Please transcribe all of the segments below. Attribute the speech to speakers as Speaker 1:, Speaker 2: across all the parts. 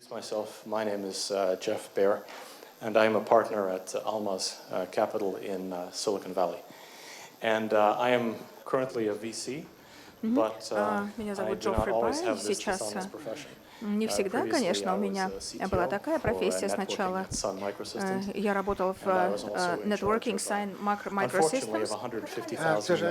Speaker 1: Myself, my name is Jeff Baer, and I am a partner at Alma's Capital in Silicon Valley. And I am currently a VC, but
Speaker 2: Меня
Speaker 1: I
Speaker 2: зовут
Speaker 1: do not
Speaker 2: Джоффри
Speaker 1: always
Speaker 2: Бай.
Speaker 1: have this
Speaker 2: Сейчас
Speaker 1: dishonest profession.
Speaker 2: не всегда,
Speaker 1: Previously,
Speaker 2: конечно,
Speaker 1: I
Speaker 2: у
Speaker 1: was
Speaker 2: меня
Speaker 1: a
Speaker 2: была
Speaker 1: CTO
Speaker 2: такая
Speaker 1: for
Speaker 2: профессия
Speaker 1: networking
Speaker 2: сначала.
Speaker 1: at Sun Microsystems,
Speaker 2: Я работал в
Speaker 1: and I was also in charge
Speaker 2: networking
Speaker 1: of,
Speaker 2: Sun
Speaker 1: unfortunately, of
Speaker 2: Microsystems.
Speaker 1: 150,000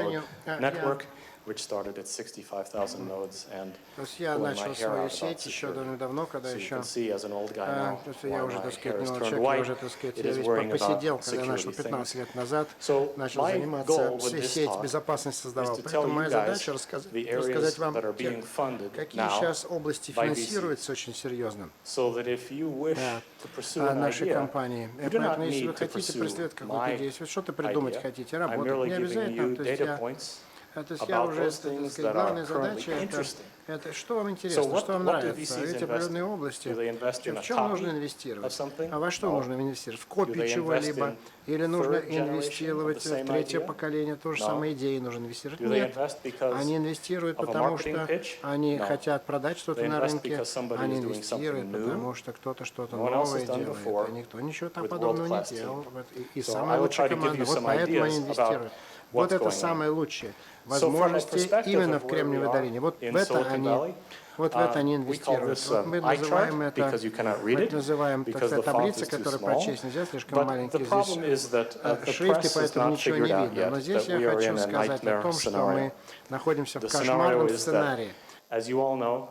Speaker 1: node network, which started at 65,000 nodes and
Speaker 3: То есть я
Speaker 1: pulling my
Speaker 3: начал
Speaker 1: hair
Speaker 3: свою
Speaker 1: out about
Speaker 3: сеть еще
Speaker 1: security.
Speaker 3: довольно давно, когда
Speaker 1: So you
Speaker 3: еще,
Speaker 1: can see, as an old guy now,
Speaker 3: то есть я
Speaker 1: why
Speaker 3: уже,
Speaker 1: my
Speaker 3: так сказать,
Speaker 1: hair has
Speaker 3: немного
Speaker 1: turned
Speaker 3: человек, я
Speaker 1: white.
Speaker 3: уже, так сказать,
Speaker 1: It
Speaker 3: я
Speaker 1: is
Speaker 3: весь
Speaker 1: worrying
Speaker 3: посидел,
Speaker 1: about
Speaker 3: когда начал
Speaker 1: security
Speaker 3: 15
Speaker 1: things.
Speaker 3: лет назад,
Speaker 1: So
Speaker 3: начал
Speaker 1: my
Speaker 3: заниматься,
Speaker 1: goal with this
Speaker 3: сеть
Speaker 1: talk
Speaker 3: безопасности
Speaker 1: is
Speaker 3: создавал.
Speaker 1: to tell
Speaker 3: Поэтому
Speaker 1: you
Speaker 3: моя
Speaker 1: guys
Speaker 3: задача
Speaker 1: the
Speaker 3: рассказать
Speaker 1: areas
Speaker 3: вам,
Speaker 1: that are being funded
Speaker 3: какие
Speaker 1: now
Speaker 3: сейчас области
Speaker 1: by VC,
Speaker 3: финансируются очень серьезно
Speaker 1: so that if you wish to pursue an
Speaker 3: нашей
Speaker 1: idea,
Speaker 3: компании.
Speaker 1: you do not
Speaker 3: Поэтому, если вы
Speaker 1: need to
Speaker 3: хотите
Speaker 1: pursue
Speaker 3: преследовать какую-то
Speaker 1: my
Speaker 3: идею, если вы что-то придумать
Speaker 1: idea.
Speaker 3: хотите,
Speaker 1: I'm
Speaker 3: работать,
Speaker 1: merely
Speaker 3: не
Speaker 1: giving
Speaker 3: обязательно.
Speaker 1: you
Speaker 3: То есть
Speaker 1: data points
Speaker 3: я
Speaker 1: about
Speaker 3: уже,
Speaker 1: those
Speaker 3: так
Speaker 1: things
Speaker 3: сказать,
Speaker 1: that are
Speaker 3: главная
Speaker 1: currently
Speaker 3: задача
Speaker 1: interesting.
Speaker 3: это что вам
Speaker 1: So
Speaker 3: интересно, что вам
Speaker 1: what do
Speaker 3: нравится.
Speaker 1: VCs
Speaker 3: Эти
Speaker 1: invest
Speaker 3: определенные
Speaker 1: in?
Speaker 3: области,
Speaker 1: Do they invest in a
Speaker 3: в чем нужно
Speaker 1: copy
Speaker 3: инвестировать?
Speaker 1: of something?
Speaker 3: А во что
Speaker 1: No.
Speaker 3: нужно инвестировать? В
Speaker 1: Do
Speaker 3: копию
Speaker 1: they invest
Speaker 3: чего-либо?
Speaker 1: in
Speaker 3: Или нужно
Speaker 1: third generation of
Speaker 3: инвестировать
Speaker 1: the same
Speaker 3: в третье
Speaker 1: idea?
Speaker 3: поколение, то же
Speaker 1: No.
Speaker 3: самое идеи нужно инвестировать?
Speaker 1: Do they
Speaker 3: Нет.
Speaker 1: invest because
Speaker 3: Они инвестируют,
Speaker 1: of a
Speaker 3: потому
Speaker 1: marketing
Speaker 3: что
Speaker 1: pitch?
Speaker 3: они
Speaker 1: No.
Speaker 3: хотят продать что-то
Speaker 1: They
Speaker 3: на
Speaker 1: invest
Speaker 3: рынке.
Speaker 1: because somebody
Speaker 3: Они
Speaker 1: is doing
Speaker 3: инвестируют,
Speaker 1: something new
Speaker 3: потому что кто-то что-то
Speaker 1: no one else
Speaker 3: новое
Speaker 1: has done
Speaker 3: делает,
Speaker 1: before
Speaker 3: а никто ничего так
Speaker 1: with
Speaker 3: подобного не
Speaker 1: world-class
Speaker 3: делал.
Speaker 1: team.
Speaker 3: И
Speaker 1: So I
Speaker 3: самая
Speaker 1: will
Speaker 3: лучшая
Speaker 1: try to give
Speaker 3: команда.
Speaker 1: you
Speaker 3: Вот
Speaker 1: some
Speaker 3: поэтому они
Speaker 1: ideas
Speaker 3: инвестируют.
Speaker 1: about
Speaker 3: Вот
Speaker 1: what's
Speaker 3: это
Speaker 1: going on.
Speaker 3: самое лучшее.
Speaker 1: So from a
Speaker 3: Возможности
Speaker 1: perspective
Speaker 3: именно
Speaker 1: of
Speaker 3: в
Speaker 1: where we
Speaker 3: Кремниевой
Speaker 1: are
Speaker 3: долине. Вот
Speaker 1: in
Speaker 3: в это
Speaker 1: Silicon
Speaker 3: они,
Speaker 1: Valley,
Speaker 3: вот в это они
Speaker 1: we call
Speaker 3: инвестируют.
Speaker 1: this
Speaker 3: Вот мы
Speaker 1: eye
Speaker 3: называем
Speaker 1: chart
Speaker 3: это,
Speaker 1: because you cannot read
Speaker 3: мы
Speaker 1: it
Speaker 3: называем
Speaker 1: because
Speaker 3: такая
Speaker 1: the font
Speaker 3: таблица,
Speaker 1: is too
Speaker 3: которую
Speaker 1: small.
Speaker 3: прочесть нельзя, слишком
Speaker 1: But the
Speaker 3: маленький.
Speaker 1: problem
Speaker 3: Здесь
Speaker 1: is that the
Speaker 3: шрифт, и
Speaker 1: press has
Speaker 3: поэтому
Speaker 1: not
Speaker 3: ничего не
Speaker 1: figured out
Speaker 3: видно.
Speaker 1: yet
Speaker 3: Но здесь
Speaker 1: that
Speaker 3: я
Speaker 1: we are
Speaker 3: хочу
Speaker 1: in a
Speaker 3: сказать о
Speaker 1: nightmare
Speaker 3: том, что
Speaker 1: scenario.
Speaker 3: мы находимся в
Speaker 1: The scenario
Speaker 3: кошмарном
Speaker 1: is that,
Speaker 3: сценарии.
Speaker 1: as you all know,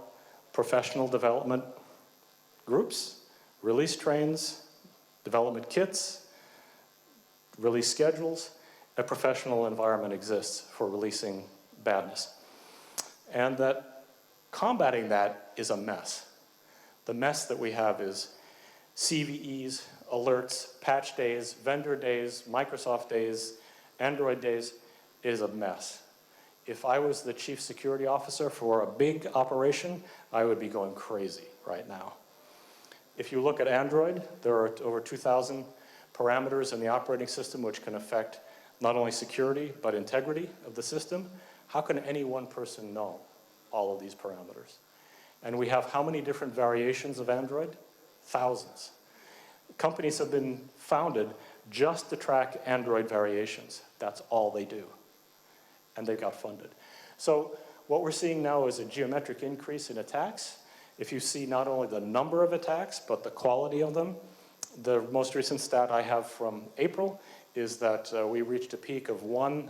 Speaker 1: professional development groups, release trains, development kits, release schedules, a professional environment exists for releasing badness. And that combating that is a mess. The mess that we have is CVEs, alerts, patch days, vendor days, Microsoft days, Android days is a mess. If I was the chief security officer for a big operation, I would be going crazy right now. If you look at Android, there are over 2,000 parameters in the operating system which can affect not only security, but integrity of the system. How can any one person know all of these parameters? And we have how many different variations of Android? Thousands. Companies have been founded just to track Android variations. That's all they do. And they got funded. So what we're seeing now is a geometric increase in attacks. If you see not only the number of attacks, but the quality of them, the most recent stat I have from April is that we reached a peak of one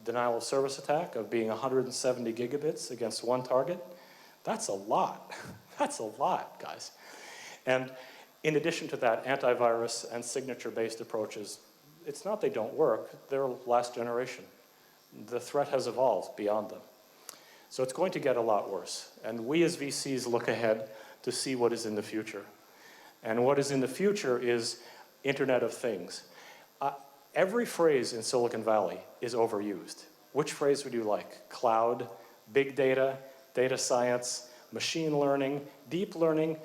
Speaker 1: denial of service attack of being 170 gigabits against one target. That's a lot. That's a lot, guys. And in addition to that, antivirus and signature-based approaches, it's not they don't work, they're last generation. The threat has evolved beyond them. So it's going to get a lot worse. And we as VCs look ahead to see what is in the future. And what is in the future is Internet of Things. Every phrase in Silicon Valley is overused. Which phrase would you like? Cloud, big data, data science, machine learning, deep learning,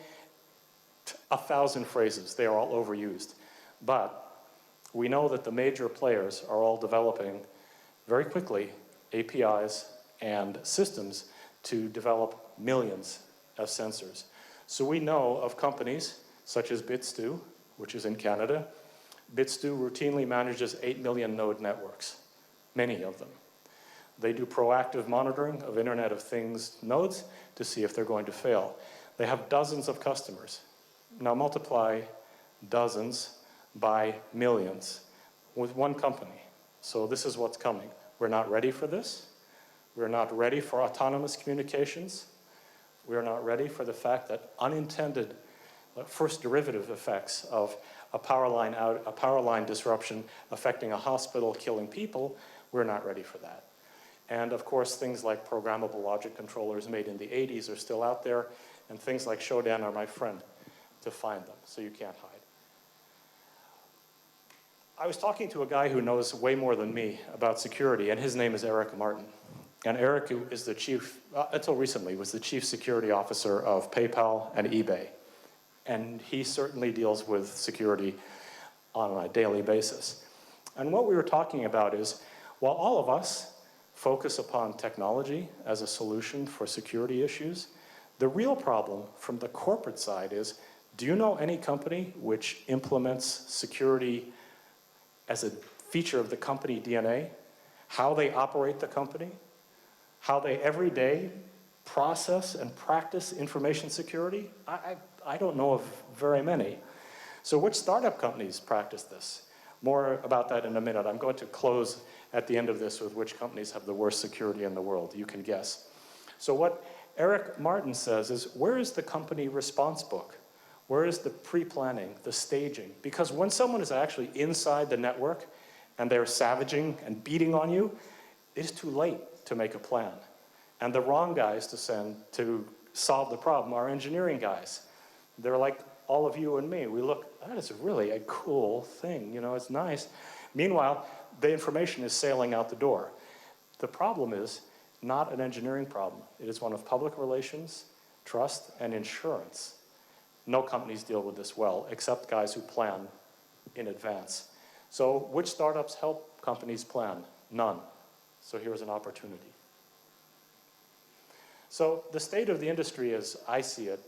Speaker 1: 1,000 phrases. They are all overused. But we know that the major players are all developing very quickly APIs and systems to develop millions of sensors. So we know of companies such as Bitstu, which is in Canada. Bitstu routinely manages 8 million node networks, many of them. They do proactive monitoring of Internet of Things nodes to see if they're going to fail. They have dozens of customers. Now multiply dozens by millions with one company. So this is what's coming. We're not ready for this. We're not ready for autonomous communications. We're not ready for the fact that unintended first derivative effects of a power line disruption affecting a hospital, killing people, we're not ready for that. And of course, things like programmable logic controllers made in the 80s are still out there, and things like Shodan are my friend to find them, so you can't hide. I was talking to a guy who knows way more than me about security, and his name is Eric Martin. And Eric is the chief, until recently, was the chief security officer of PayPal and eBay. And he certainly deals with security on a daily basis. And what we were talking about is, while all of us focus upon technology as a solution for security issues, The real problem from the corporate side is, do you know any company which implements security as a feature of the company DNA? How they operate the company? How they every day process and practice information security? I don't know of very many. So which startup companies practice this? More about that in a minute. I'm going to close at the end of this with which companies have the worst security in the world. You can guess. So what Eric Martin says is, where is the company response book? Where is the pre-planning, the staging? Because when someone is actually inside the network and they're savaging and beating on you, it's too late to make a plan. And the wrong guys to send to solve the problem are engineering guys. They're like all of you and me. We look, that is really a cool thing, you know, it's nice. Meanwhile, the information is sailing out the door. The problem is not an engineering problem. It is one of public relations, trust, and insurance. No companies deal with this well, except guys who plan in advance. So which startups help companies plan? None. So here's an opportunity. So the state of the industry as I see it,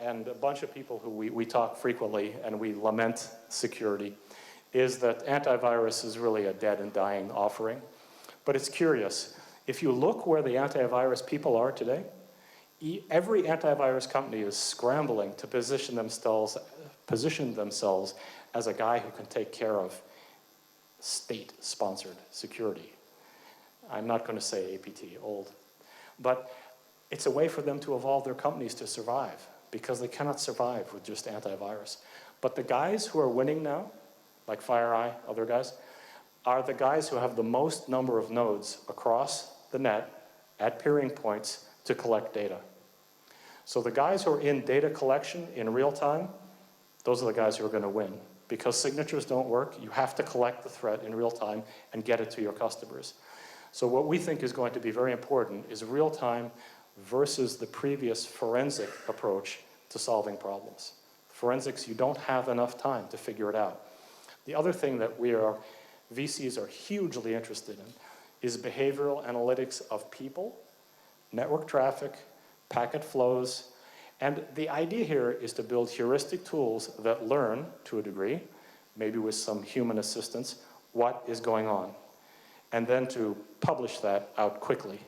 Speaker 1: and a bunch of people who we talk frequently and we lament security, is that antivirus is really a dead and dying offering. But it's curious. If you look where the antivirus people are today, every antivirus company is scrambling to position themselves as a guy who can take care of state-sponsored security. I'm not going to say APT, old. But it's a way for them to evolve their companies to survive, because they cannot survive with just antivirus. But the guys who are winning now, like FireEye, other guys, are the guys who have the most number of nodes across the net at peering points to collect data. So the guys who are in data collection in real time, those are the guys who are going to win. Because signatures don't work, you have to collect the threat in real time and get it to your customers. So what we think is going to be very important is real time versus the previous forensic approach to solving problems. Forensics, you don't have enough time to figure it out. The other thing that VCs are hugely interested in is behavioral analytics of people, network traffic, packet flows, and the idea here is to build heuristic tools that learn, to a degree, maybe with some human assistance, what is going on, and then to publish that out quickly.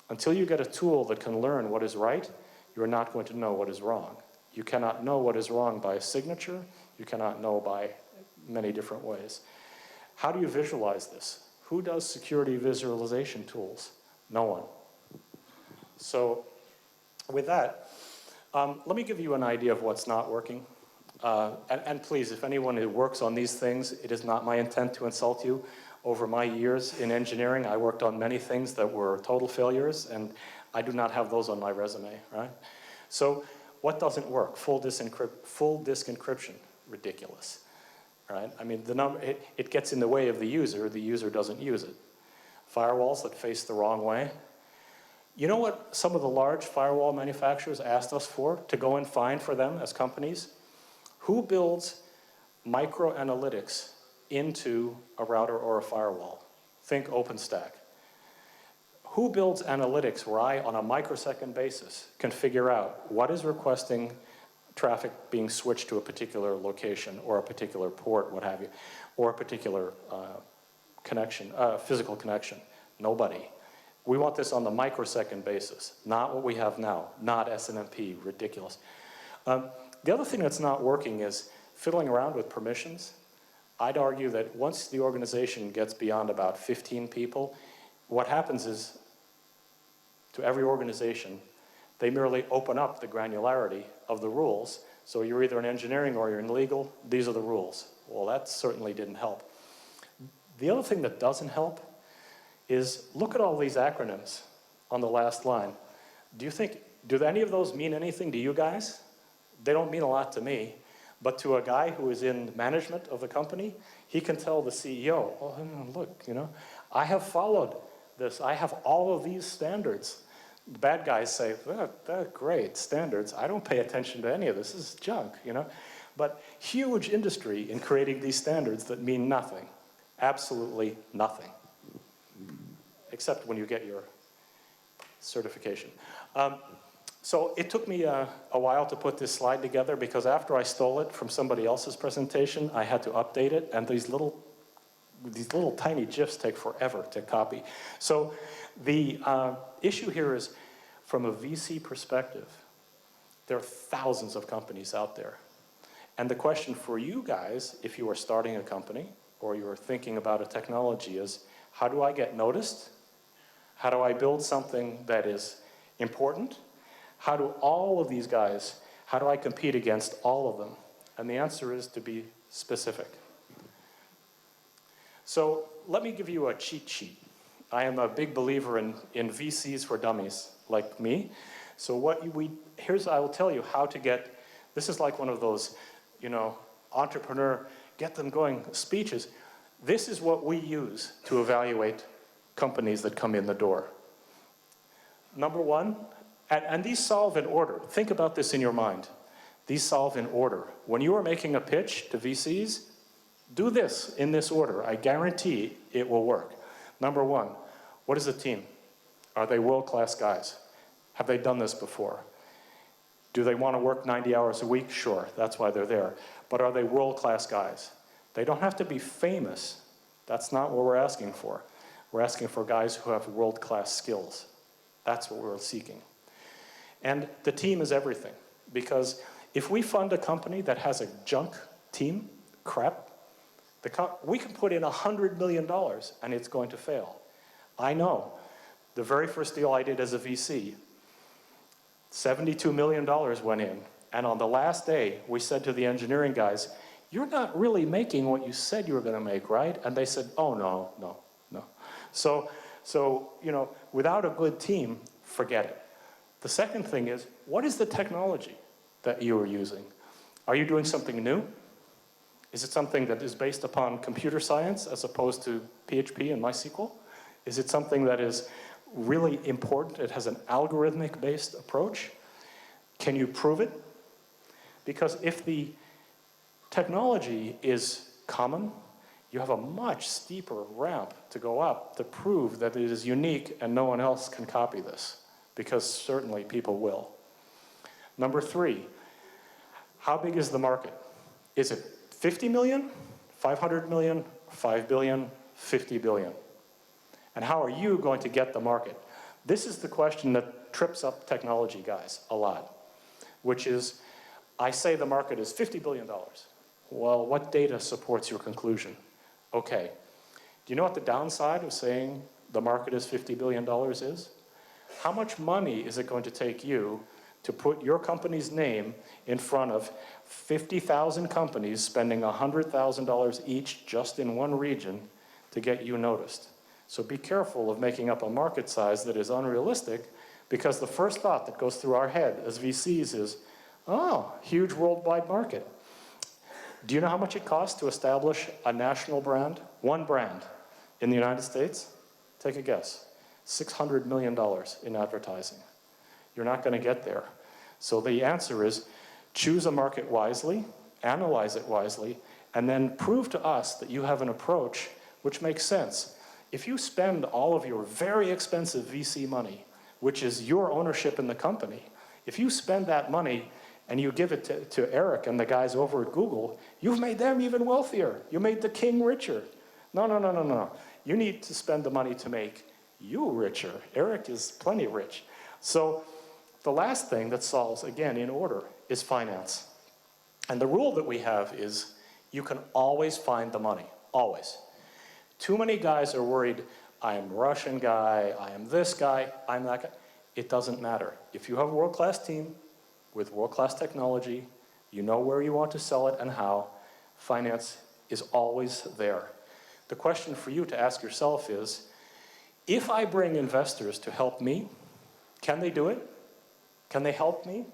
Speaker 1: Until you get a tool that can learn what is right, you're not going to know what is wrong. You cannot know what is wrong by a signature. You cannot know by many different ways. How do you visualize this? Who does security visualization tools? No one. So with that, let me give you an idea of what's not working. And please, if anyone who works on these things, it is not my intent to insult you. Over my years in engineering, I worked on many things that were total failures, and I do not have those on my resume, right? So what doesn't work? Full disk encryption, ridiculous, right? I mean, it gets in the way of the user doesn't use it. Firewalls that face the wrong way. You know what some of the large firewall manufacturers asked us for, to go and find for them as companies? Who builds micro-analytics into a router or a firewall? Think OpenStack. Who builds analytics where I, on a microsecond basis, can figure out what is requesting traffic being switched to a particular location or a particular port, what have you, or a particular connection, physical connection? Nobody. We want this on the microsecond basis, not what we have now, not SNMP, ridiculous. The other thing that's not working is fiddling around with permissions. I'd argue that once the organization gets beyond about 15 people, what happens is, to every organization, they merely open up the granularity of the rules. So you're either in engineering or you're in legal, these are the rules. Well, that certainly didn't help. The other thing that doesn't help is, look at all these acronyms on the last line. Do any of those mean anything to you guys? They don't mean a lot to me. But to a guy who is in management of the company, he can tell the CEO, oh, look, you know, I have followed this. I have all of these standards. The bad guys say, they're great standards. I don't pay attention to any of this. This is junk, you know. But huge industry in creating these standards that mean nothing. Absolutely nothing. Except when you get your certification. So it took me a while to put this slide together because after I stole it from somebody else's presentation, I had to update it, and these little tiny GIFs take forever to copy. So the issue here is, from a VC perspective, there are thousands of companies out there. And the question for you guys, if you are starting a company or you're thinking about a technology, is how do I get noticed? How do I build something that is important? How do all of these guys, how do I compete against all of them? And the answer is to be specific. So let me give you a cheat sheet. I am a big believer in VCs for dummies, like me. So I will tell you how to get, this is like one of those, entrepreneur, get them going speeches. This is what we use to evaluate companies that come in the door. Number one, and these solve in order. Think about this in your mind. These solve in order. When you are making a pitch to VCs, do this in this order. I guarantee it will work. Number one, what is the team? Are they world-class guys? Have they done this before? Do they want to work 90 hours a week? Sure, that's why they're there. But are they world-class guys? They don't have to be famous. That's not what we're asking for. We're asking for guys who have world-class skills. That's what we're seeking. And the team is everything. Because if we fund a company that has a junk team, crap, we can put in $100 million and it's going to fail. I know. The very first deal I did as a VC, $72 million went in. And on the last day, we said to the engineering guys, you're not really making what you said you were going to make, right? And they said, oh, no. So, without a good team, forget it. The second thing is, what is the technology that you are using? Are you doing something new? Is it something that is based upon computer science as opposed to PHP and MySQL? Is it something that is really important? It has an algorithmic-based approach. Can you prove it? Because if the technology is common, you have a much steeper ramp to go up to prove that it is unique and no one else can copy this, because certainly people will. Number three, how big is the market? Is it 50 million, 500 million, 5 billion, 50 billion? And how are you going to get the market? This is the question that trips up technology guys a lot, which is, I say the market is $50 billion. Well, what data supports your conclusion? Okay, do you know what the downside of saying the market is $50 billion is? How much money is it going to take you to put your company's name in front of 50,000 companies spending $100,000 each just in one region to get you noticed? So be careful of making up a market size that is unrealistic, because the first thought that goes through our head as VCs is, oh, huge worldwide market. Do you know how much it costs to establish a national brand, one brand, in the United States? Take a guess. $600 million in advertising. You're not going to get there. So the answer is, choose a market wisely, analyze it wisely, and then prove to us that you have an approach which makes sense. If you spend all of your very expensive VC money, which is your ownership in the company, if you spend that money and you give it to Eric and the guys over at Google, you've made them even wealthier. You made the king richer. No. You need to spend the money to make you richer. Eric is plenty rich. So the last thing that solves, again, in order, is finance. And the rule that we have is you can always find the money, always. Too many guys are worried, I am a Russian guy, I am this guy, I'm that guy. It doesn't matter. If you have a world-class team with world-class technology, you know where you want to sell it and how, finance is always there. The question for you to ask yourself is, if I bring investors to help me, can they do it? Can they help me?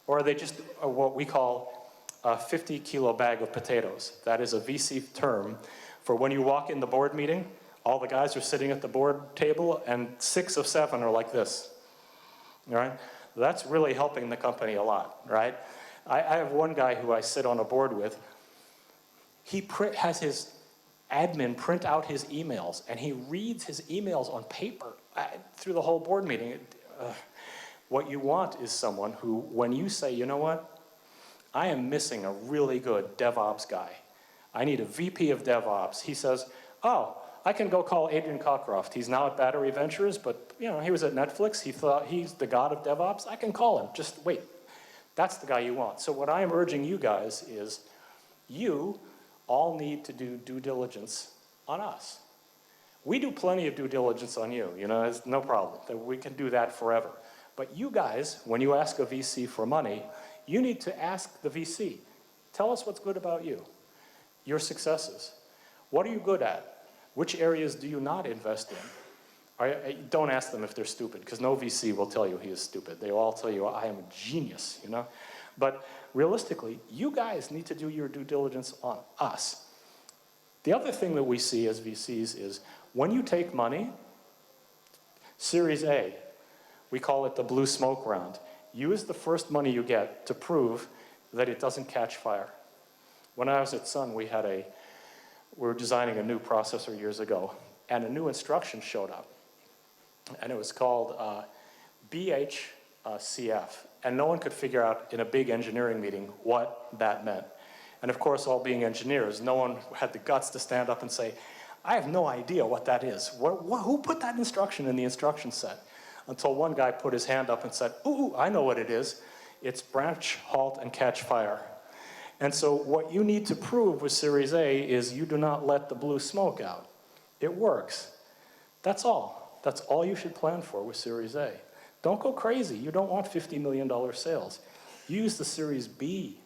Speaker 1: Or are they just what we call a 50-kilo bag of potatoes? That is a VC term for when you walk in the board meeting, all the guys are sitting at the board table, and 6 of 7 are like this, all right? That's really helping the company a lot, right? I have one guy who I sit on a board with. He has his admin print out his emails, and he reads his emails on paper through the whole board meeting. What you want is someone who, when you say, you know what, I am missing a really good DevOps guy. I need a VP of DevOps. He says, oh, I can go call Adrian Cockcroft. He's now at Battery Ventures, but you know, he was at Netflix. He thought he's the god of DevOps. I can call him. Just wait. That's the guy you want. So what I am urging you guys is you all need to do due diligence on us. We do plenty of due diligence on you. You know, it's no problem. We can do that forever. But you guys, when you ask a VC for money, you need to ask the VC, tell us what's good about you, your successes. What are you good at? Which areas do you not invest in? Don't ask them if they're stupid, because no VC will tell you he is stupid. They will all tell you, I am a genius, you know? But realistically, you guys need to do your due diligence on us. The other thing that we see as VCs is when you take money, Series A, we call it the blue smoke round. Use the first money you get to prove that it doesn't catch fire. When I was at Sun, we were designing a new processor years ago, and a new instruction showed up. And it was called BHCF. And no one could figure out in a big engineering meeting what that meant. And of course, all being engineers, no one had the guts to stand up and say, I have no idea what that is. Who put that instruction in the instruction set? Until one guy put his hand up and said, ooh, I know what it is. It's branch, halt, and catch fire. And so what you need to prove with Series A is you do not let the blue smoke out. It works. That's all. That's all you should plan for with Series A. Don't go crazy. You don't want $50 million sales. Use the Series B,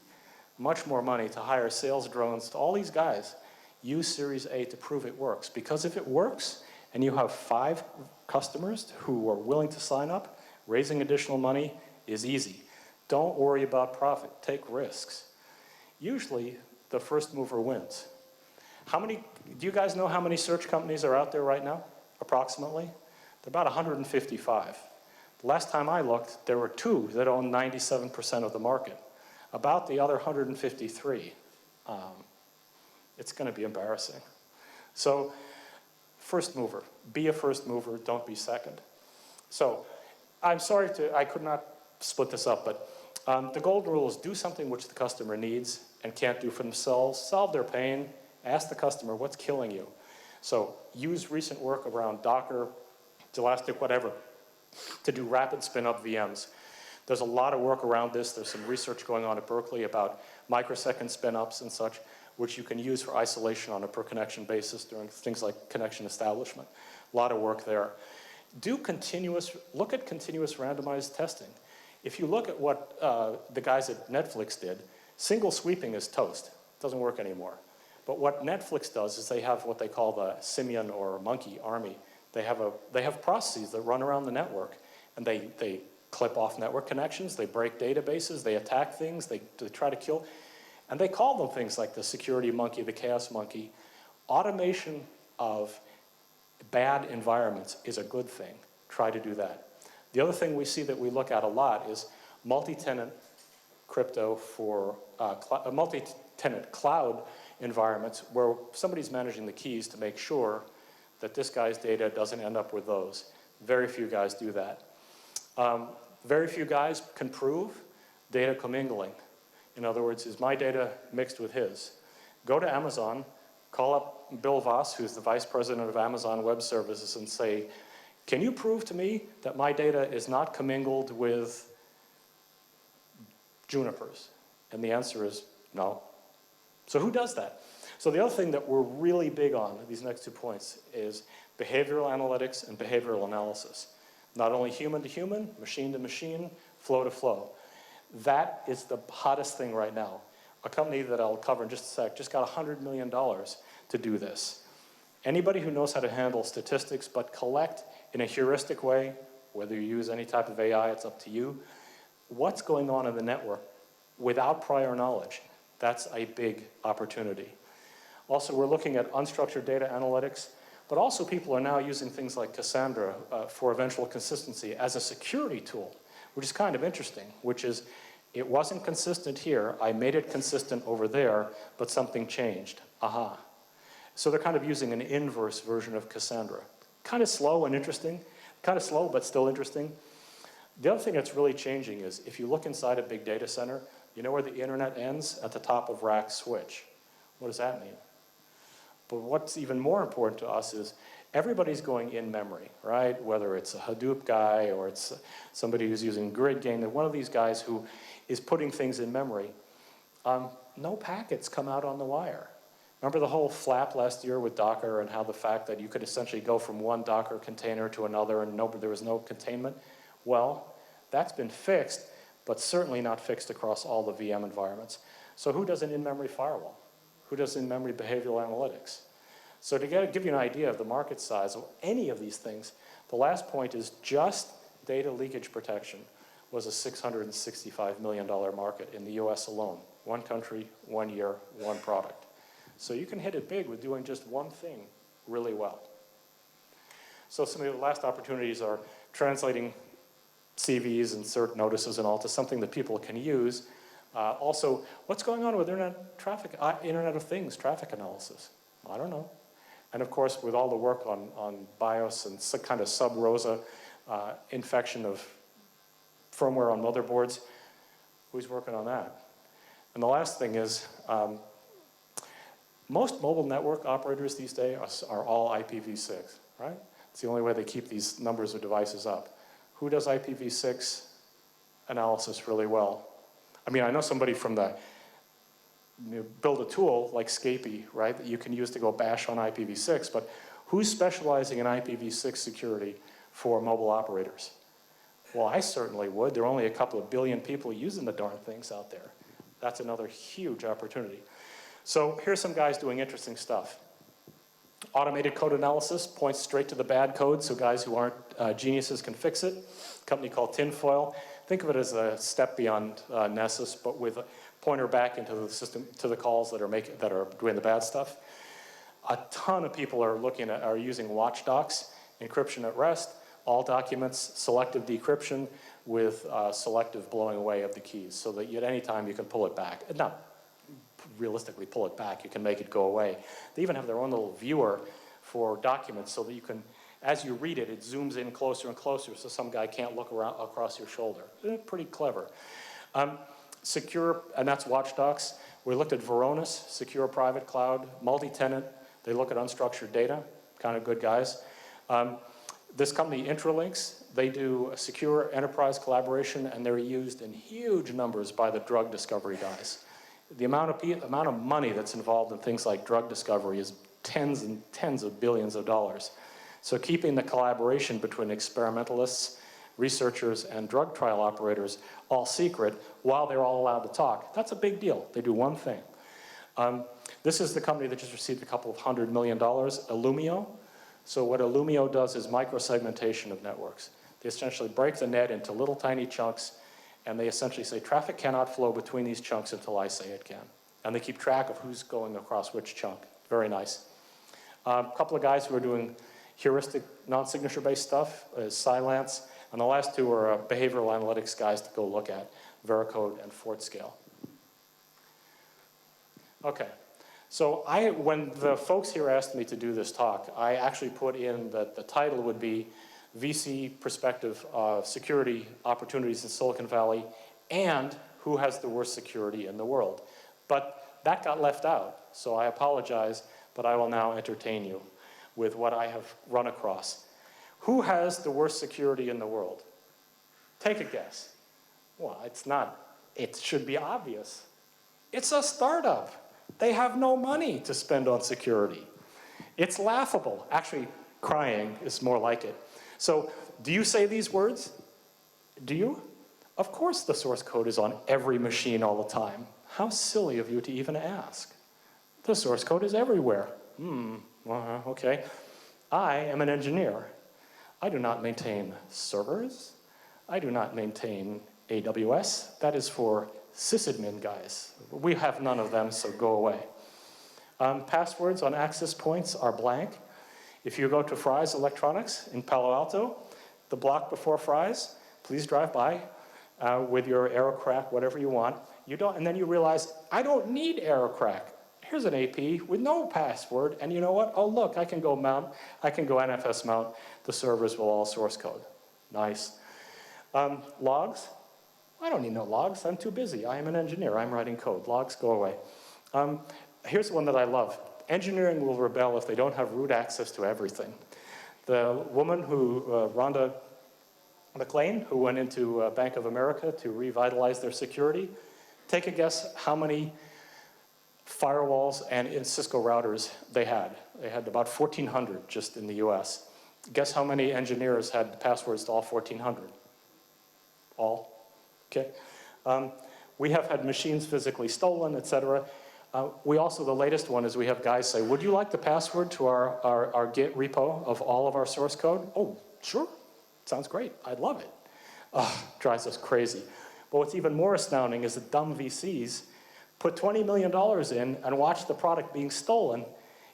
Speaker 1: much more money to hire sales drones to all these guys. Use Series A to prove it works. Because if it works, and you have 5 customers who are willing to sign up, raising additional money is easy. Don't worry about profit. Take risks. Usually, the first mover wins. Do you guys know how many search companies are out there right now, approximately? They're about 155. The last time I looked, there were 2 that owned 97% of the market. About the other 153. It's going to be embarrassing. So, first mover. Be a first mover, don't be second. So, I'm sorry I could not split this up, but the golden rule is do something which the customer needs and can't do for themselves. Solve their pain. Ask the customer, what's killing you? So, use recent work around Docker, Elastic, whatever, to do rapid spin-up VMs. There's a lot of work around this. There's some research going on at Berkeley about microsecond spin-ups and such, which you can use for isolation on a per-connection basis during things like connection establishment. A lot of work there. Look at continuous randomized testing. If you look at what the guys at Netflix did, single sweeping is toast. It doesn't work anymore. But what Netflix does is they have what they call the simian or monkey army. They have processes that run around the network, and they clip off network connections, they break databases, they attack things, they try to kill. And they call them things like the security monkey, the chaos monkey. Automation of bad environments is a good thing. Try to do that. The other thing we see that we look at a lot is multi-tenant crypto for multi-tenant cloud environments where somebody's managing the keys to make sure that this guy's data doesn't end up with those. Very few guys do that. Very few guys can prove data commingling. In other words, is my data mixed with his? Go to Amazon, call up Bill Voss, who's the vice president of Amazon Web Services, and say, can you prove to me that my data is not commingled with junipers? And the answer is no. So who does that? So the other thing that we're really big on, these next 2 points, is behavioral analytics and behavioral analysis. Not only human to human, machine to machine, flow to flow. That is the hottest thing right now. A company that I'll cover in just a sec just got $100 million to do this. Anybody who knows how to handle statistics but collect in a heuristic way, whether you use any type of AI, it's up to you, what's going on in the network without prior knowledge, that's a big opportunity. Also, we're looking at unstructured data analytics, but also people are now using things like Cassandra for eventual consistency as a security tool, which is kind of interesting, which is, it wasn't consistent here, I made it consistent over there, but something changed. Aha. So they're kind of using an inverse version of Cassandra. Kind of slow and interesting. Kind of slow, but still interesting. The other thing that's really changing is if you look inside a big data center, you know where the internet ends? At the top of rack switch. What does that mean? But what's even more important to us is everybody's going in memory, right? Whether it's a Hadoop guy or it's somebody who's using grid gain, one of these guys who is putting things in memory, no packets come out on the wire. Remember the whole flap last year with Docker and how the fact that you could essentially go from one Docker container to another and there was no containment? Well, that's been fixed, but certainly not fixed across all the VM environments. So who does an in-memory firewall? Who does in-memory behavioral analytics? So to give you an idea of the market size of any of these things, the last point is just data leakage protection was a $665 million market in the US alone. One country, 1 year, one product. So you can hit it big with doing just one thing really well. So some of the last opportunities are translating CVs and cert notices and all to something that people can use. Also, what's going on with Internet of Things traffic analysis? I don't know. And of course, with all the work on BIOS and some kind of sub-ROSA infection of firmware on motherboards, who's working on that? And the last thing is, most mobile network operators these days are all IPv6, right? It's the only way they keep these numbers of devices up. Who does IPv6 analysis really well? I mean, I know somebody from the, build a tool like Scapy, right, that you can use to go bash on IPv6, but who's specializing in IPv6 security for mobile operators? Well, I certainly would. There are only a couple of billion people using the darn things out there. That's another huge opportunity. So here's some guys doing interesting stuff. Automated code analysis points straight to the bad code, so guys who aren't geniuses can fix it. A company called Tinfoil. Think of it as a step beyond Nessus, but with a pointer back into the system, to the calls that are doing the bad stuff. A ton of people are using watchdocs, encryption at rest, all documents, selective decryption with selective blowing away of the keys, so that at any time you can pull it back. Not realistically pull it back, you can make it go away. They even have their own little viewer for documents so that you can, as you read it, it zooms in closer and closer so some guy can't look around across your shoulder. Pretty clever. Secure, and that's watchdocs. We looked at Varonis, secure private cloud, multi-tenant. They look at unstructured data, kind of good guys. This company, Intralinks, they do a secure enterprise collaboration, and they're used in huge numbers by the drug discovery guys. The amount of money that's involved in things like drug discovery is tens and tens of billions of dollars. So keeping the collaboration between experimentalists, researchers, and drug trial operators all secret while they're all allowed to talk, that's a big deal. They do one thing. This is the company that just received a couple of $100 million, Illumio. So what Illumio does is microsegmentation of networks. They essentially break the net into little tiny chunks, and they essentially say traffic cannot flow between these chunks until I say it can. And they keep track of who's going across which chunk. Very nice. A couple of guys who are doing heuristic non-signature based stuff is Cylance, and the last two are behavioral analytics guys to go look at, Veracode and FortScale. Okay, so when the folks here asked me to do this talk, I actually put in that the title would be VC perspective of security opportunities in Silicon Valley and who has the worst security in the world. But that got left out, so I apologize, but I will now entertain you with what I have run across. Who has the worst security in the world? Take a guess. Well, it should be obvious. It's a startup. They have no money to spend on security. It's laughable. Actually, crying is more like it. So, do you say these words? Do you? Of course the source code is on every machine all the time. How silly of you to even ask. The source code is everywhere. Okay. I am an engineer. I do not maintain servers. I do not maintain AWS. That is for sysadmin guys. We have none of them, so go away. Passwords on access points are blank. If you go to Fry's Electronics in Palo Alto, the block before Fry's, please drive by with your AeroCrack, whatever you want. And then you realize, I don't need AeroCrack. Here's an AP with no password, and you know what? Oh, look, I can go NFS mount. The servers will all source code. Nice. Logs? I don't need no logs. I'm too busy. I am an engineer. I'm writing code. Logs, go away. Here's one that I love. Engineering will rebel if they don't have root access to everything. The woman who, Rhonda McLean, who went into Bank of America to revitalize their security, take a guess how many firewalls and Cisco routers they had. They had about 1,400 just in the US. Guess how many engineers had passwords to all 1,400? All? Okay. We have had machines physically stolen, etc. We also, the latest one is we have guys say, would you like the password to our Git repo of all of our source code? Oh, sure. Sounds great. I'd love it. Drives us crazy. But what's even more astounding is that dumb VCs put $20 million in and watch the product being stolen.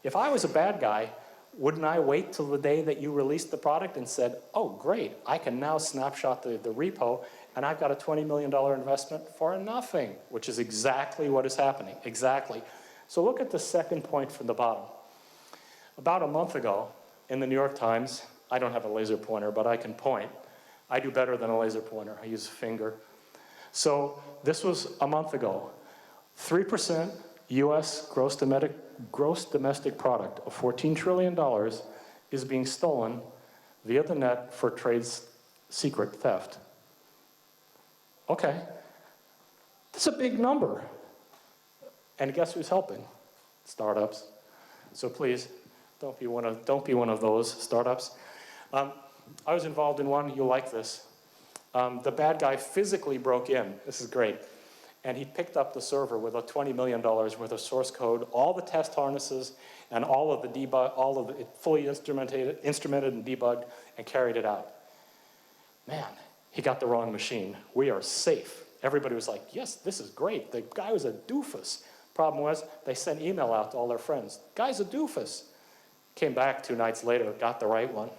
Speaker 1: If I was a bad guy, wouldn't I wait till the day that you released the product and said, oh, great, I can now snapshot the repo and I've got a $20 million investment for nothing, which is exactly what is happening, exactly. So look at the second point from the bottom. About a month ago, in the New York Times, I don't have a laser pointer, but I can point. I do better than a laser pointer. I use a finger. So this was a month ago. 3% US gross domestic product of $14 trillion is being stolen via the net for trade secret theft. Okay, that's a big number. And guess who's helping? Startups. So please, don't be one of those startups. I was involved in one, you'll like this. The bad guy physically broke in, this is great, and he picked up the server with a $20 million worth of source code, all the test harnesses, and all of the debug, all of it fully instrumented and debugged, and carried it out. Man, he got the wrong machine. We are safe. Everybody was like, yes, this is great. The guy was a doofus. Problem was, they sent email out to all their friends. Guy's a doofus. Came back 2 nights later, got the right one.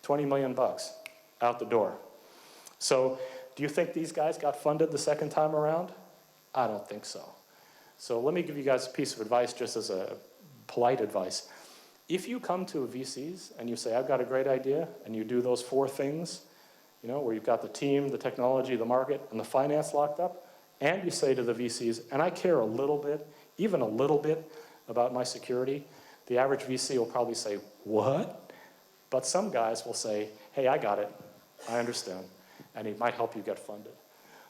Speaker 1: 20 million bucks out the door. So do you think these guys got funded the second time around? I don't think so. So let me give you guys a piece of advice, just as a polite advice. If you come to VCs and you say, I've got a great idea, and you do those 4 things, you know, where you've got the team, the technology, the market, and the finance locked up, and you say to the VCs, and I care a little bit, even a little bit, about my security, the average VC will probably say, what? But some guys will say, hey, I got it, I understand, and it might help you get funded.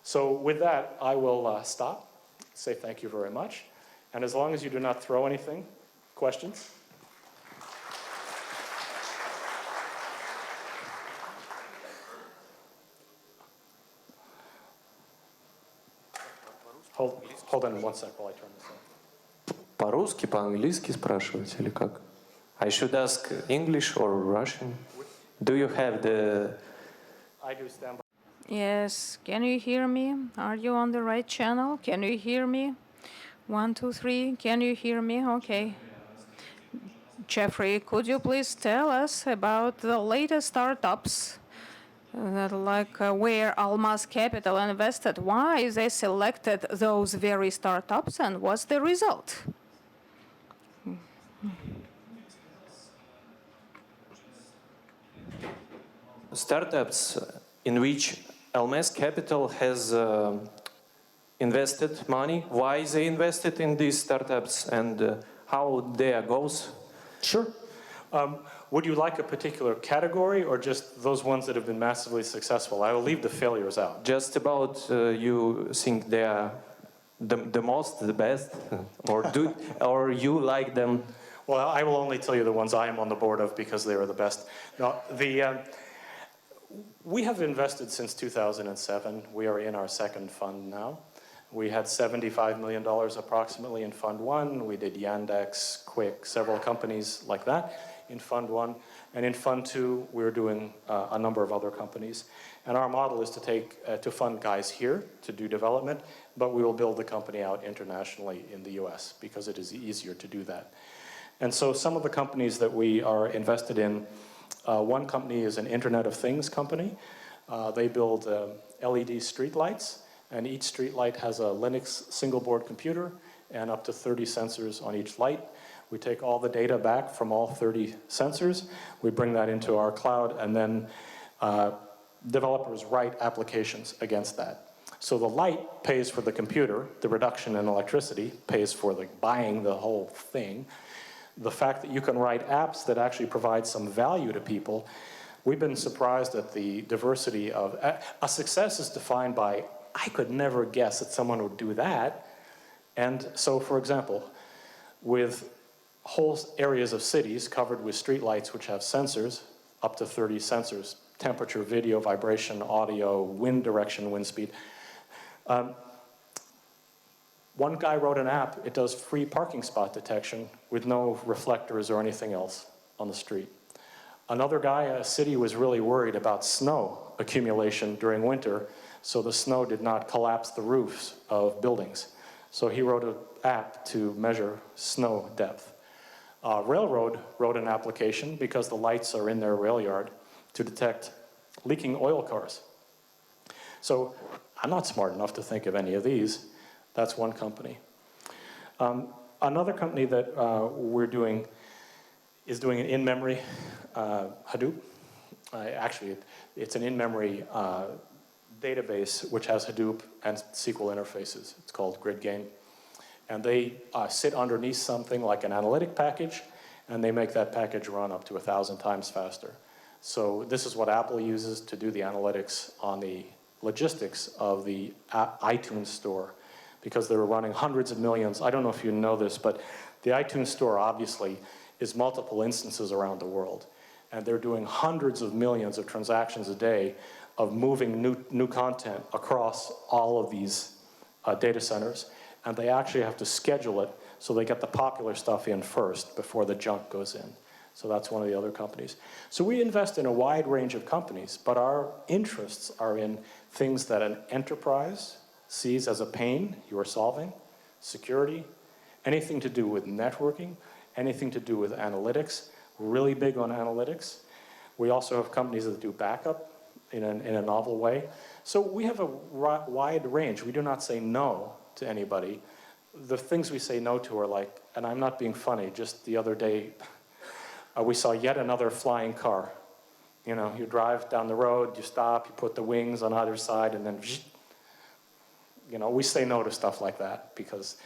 Speaker 1: So with that, I will stop, say thank you very much, and as long as you do not throw anything, questions? Hold on one sec while I turn this on.
Speaker 2: По-русски, по-английски спрашивать или как? I should ask English or Russian? Do you have the...
Speaker 1: I do stand by.
Speaker 4: Yes, can you hear me? Are you on the right channel? Can you hear me? 1, 2, 3, can you hear me? Okay. Jeffrey, could you please tell us about the latest startups where Almaz Capital invested? Why they selected those very startups and what's the result?
Speaker 2: Startups in which Almaz Capital has invested money, why they invested in these startups, and how their goals?
Speaker 1: Sure. Would you like a particular category or just those ones that have been massively successful? I will leave the failures out.
Speaker 2: Just about you think they are the most, the best, or you like them?
Speaker 1: Well, I will only tell you the ones I am on the board of because they are the best. No, we have invested since 2007. We are in our second fund now. We had $75 million approximately in Fund 1. We did Yandex, Quick, several companies like that in Fund 1. And in Fund 2, we're doing a number of other companies. And our model is to fund guys here to do development, but we will build the company out internationally in the US because it is easier to do that. And so some of the companies that we are invested in, one company is an Internet of Things company. They build LED streetlights, and each streetlight has a Linux single-board computer and up to 30 sensors on each light. We take all the data back from all 30 sensors, we bring that into our cloud, and then developers write applications against that. So the light pays for the computer, the reduction in electricity pays for the buying the whole thing. The fact that you can write apps that actually provide some value to people, we've been surprised at the diversity of, a success is defined by, I could never guess that someone would do that. And so, for example, with whole areas of cities covered with streetlights which have sensors, up to 30 sensors, temperature, video, vibration, audio, wind direction, wind speed. One guy wrote an app, it does free parking spot detection with no reflectors or anything else on the street. Another guy, a city was really worried about snow accumulation during winter, so the snow did not collapse the roofs of buildings. So he wrote an app to measure snow depth. Railroad wrote an application because the lights are in their rail yard to detect leaking oil cars. So I'm not smart enough to think of any of these. That's one company. Another company that is doing an in-memory Hadoop. Actually, it's an in-memory database which has Hadoop and SQL interfaces. It's called GridGain. And they sit underneath something like an analytic package, and they make that package run up to 1,000 times faster. So this is what Apple uses to do the analytics on the logistics of the iTunes store, because they're running hundreds of millions. I don't know if you know this, but the iTunes store obviously is multiple instances around the world. And they're doing hundreds of millions of transactions a day of moving new content across all of these data centers. And they actually have to schedule it so they get the popular stuff in first before the junk goes in. So that's one of the other companies. So we invest in a wide range of companies, but our interests are in things that an enterprise sees as a pain you are solving, security, anything to do with networking, anything to do with analytics. We're really big on analytics. We also have companies that do backup in a novel way. So we have a wide range. We do not say no to anybody. The things we say no to are like, and I'm not being funny, just the other day, we saw yet another flying car. You know, you drive down the road, you stop, you put the wings on either side, and then, you know, we say no to stuff like that because,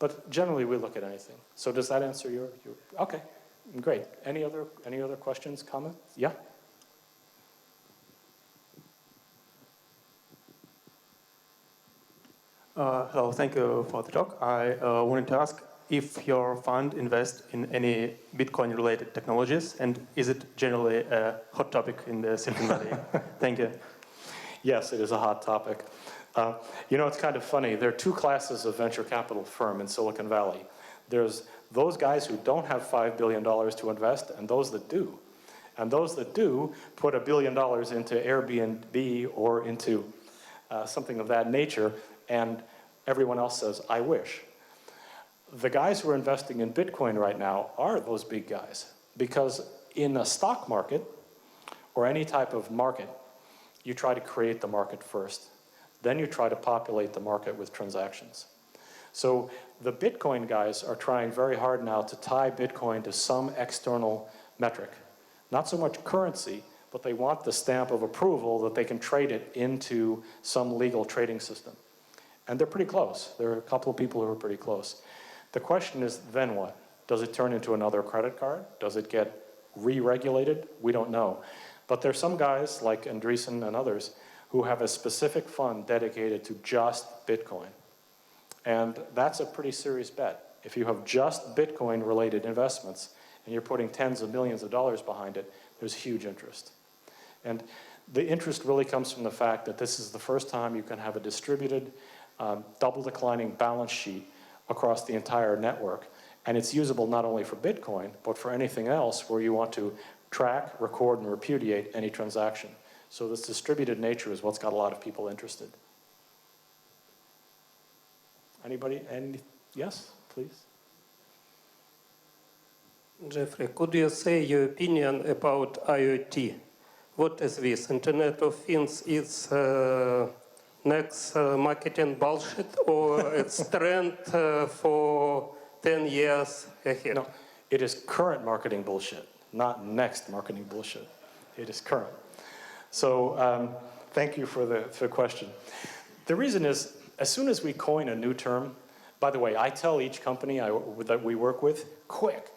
Speaker 1: but generally we look at anything. So does that answer your okay, great. Any other questions, comments? Yeah?
Speaker 2: Hello, thank you for the talk. I wanted to ask if your fund invests in any Bitcoin-related technologies, and is it generally a hot topic in the Silicon Valley? Thank you.
Speaker 1: Yes, it is a hot topic. You know, it's kind of funny. There are two classes of venture capital firm in Silicon Valley. There's those guys who don't have $5 billion to invest, and those that do. And those that do put $1 billion into Airbnb or into something of that nature, and everyone else says, I wish. The guys who are investing in Bitcoin right now are those big guys, because in a stock market or any type of market, you try to create the market first. Then you try to populate the market with transactions. So the Bitcoin guys are trying very hard now to tie Bitcoin to some external metric. Not so much currency, but they want the stamp of approval that they can trade it into some legal trading system. And they're pretty close. There are a couple of people who are pretty close. The question is, then what? Does it turn into another credit card? Does it get re-regulated? We don't know. But there's some guys like Andreessen and others who have a specific fund dedicated to just Bitcoin. And that's a pretty serious bet. If you have just Bitcoin-related investments and you're putting tens of millions of dollars behind it, there's huge interest. And the interest really comes from the fact that this is the first time you can have a distributed, double-declining balance sheet across the entire network. And it's usable not only for Bitcoin, but for anything else where you want to track, record, and repudiate any transaction. So this distributed nature is what's got a lot of people interested. Anybody? Yes, please.
Speaker 5: Jeffrey, could you say your opinion about IoT? What is this? Internet of Things is next marketing bullshit, or it's trend for 10 years ahead?
Speaker 1: No, it is current marketing bullshit, not next marketing bullshit. It is current. So thank you for the question. The reason is, as soon as we coin a new term, by the way, I tell each company that we work with, quick,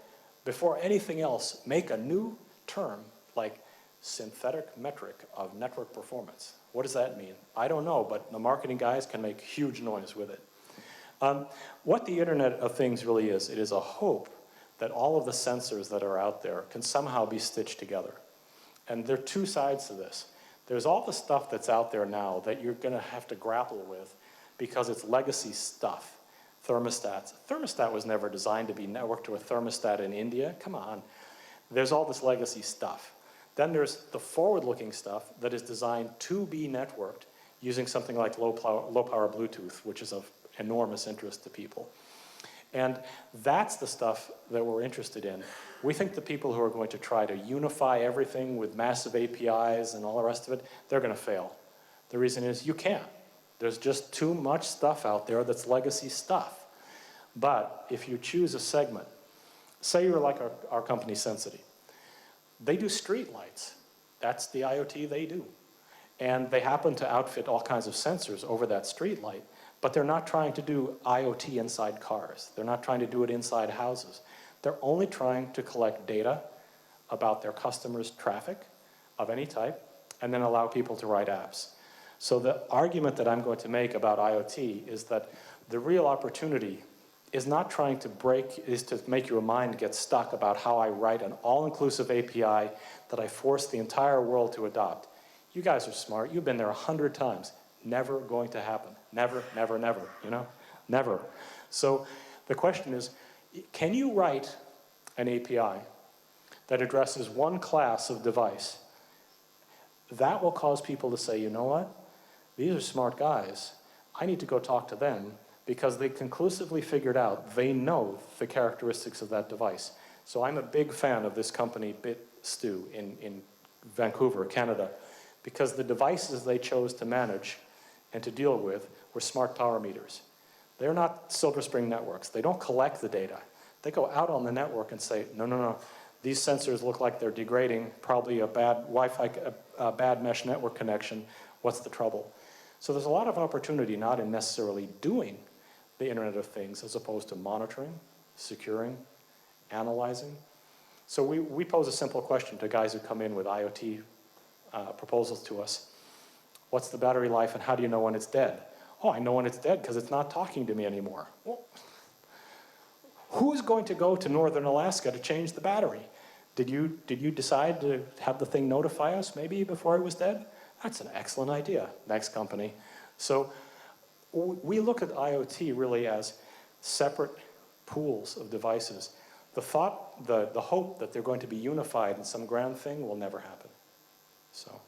Speaker 1: before anything else, make a new term like synthetic metric of network performance. What does that mean? I don't know, but the marketing guys can make huge noise with it. What the Internet of Things really is, it is a hope that all of the sensors that are out there can somehow be stitched together. And there are two sides to this. There's all the stuff that's out there now that you're going to have to grapple with because it's legacy stuff. Thermostats. A thermostat was never designed to be networked to a thermostat in India. Come on. There's all this legacy stuff. Then there's the forward-looking stuff that is designed to be networked using something like low-power Bluetooth, which is of enormous interest to people. And that's the stuff that we're interested in. We think the people who are going to try to unify everything with massive APIs and all the rest of it, they're going to fail. The reason is you can't. There's just too much stuff out there that's legacy stuff. But if you choose a segment, say you're like our company Sensity. They do street lights. That's the IoT they do. And they happen to outfit all kinds of sensors over that street light, but they're not trying to do IoT inside cars. They're not trying to do it inside houses. They're only trying to collect data about their customers' traffic of any type, and then allow people to write apps. So the argument that I'm going to make about IoT is that the real opportunity is not trying to is to make your mind get stuck about how I write an all-inclusive API that I force the entire world to adopt. You guys are smart. You've been there 100 times. Never going to happen. Never, never, never, you know? Never. So the question is, can you write an API that addresses one class of device? That will cause people to say, you know what? These are smart guys. I need to go talk to them because they conclusively figured out they know the characteristics of that device. So I'm a big fan of this company, BitStew, in Vancouver, Canada, because the devices they chose to manage and to deal with were smart power meters. They're not Silver Spring networks. They don't collect the data. They go out on the network and say, no, no, no, these sensors look like they're degrading, probably a bad Wi-Fi, a bad mesh network connection. What's the trouble? So there's a lot of opportunity not in necessarily doing the Internet of Things as opposed to monitoring, securing, analyzing. So we pose a simple question to guys who come in with IoT proposals to us. What's the battery life and how do you know when it's dead? Oh, I know when it's dead because it's not talking to me anymore. Well, who's going to go to northern Alaska to change the battery? Did you decide to have the thing notify us maybe before it was dead? That's an excellent idea, next company. So we look at IoT really as separate pools of devices. The hope that they're going to be unified in some grand thing will never happen. So,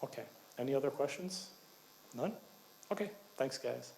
Speaker 1: okay. Any other questions? None? Okay, thanks guys.